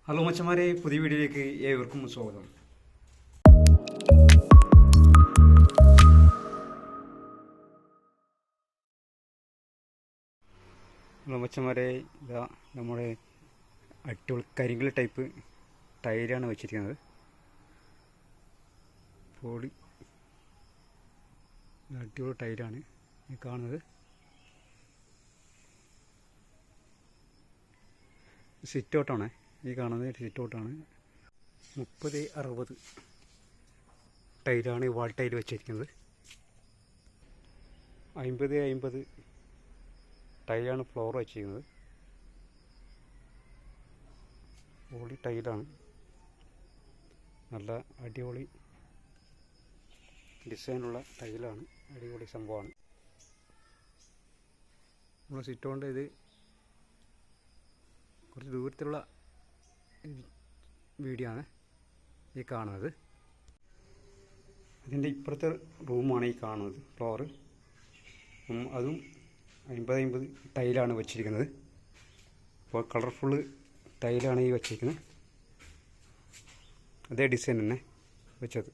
Hello മച്ചന്മാരെ, പുതിയ വീഡിയോയിലേക്ക് ഏവർക്കും സ്വാഗതം. ഹലോ മച്ചന്മാരെ, ഇതാ നമ്മുടെ അടിപൊളി കരിങ്കൽ ടൈപ്പ് ടൈലാണ് വെച്ചിരിക്കുന്നത്. പൊടി അടിപൊളി ടൈലാണ് ഈ കാണുന്നത്. സിറ്റ് ഔട്ടാണ് ഈ കാണുന്നത്. സിറ്റ് ഔട്ടാണ് 30-60 ടൈലാണ് ഈ വാൾ ടൈൽ വെച്ചിരിക്കുന്നത്. 50-50 ടൈലാണ് ഫ്ലോർ വെച്ചിരിക്കുന്നത്. പൊളി ടൈലാണ്, നല്ല അടിപൊളി ഡിസൈനുള്ള ടൈലാണ്, അടിപൊളി സംഭവമാണ്. നമ്മൾ സിറ്റ് ഔട്ട് ഇത് കുറച്ച് ദൂരത്തുള്ള വീഡിയോ ആണ് ഈ കാണുന്നത്. ഇതിൻ്റെ ഇപ്പുറത്തെ റൂമാണ് ഈ കാണുന്നത്, ഫ്ലോറ്. അതും 50-50 ടൈലാണ് വെച്ചിരിക്കുന്നത്. അപ്പോൾ കളർഫുള്ള് ടൈലാണ് ഈ വെച്ചിരിക്കുന്നത്. അതേ ഡിസൈൻ തന്നെ വെച്ചത്.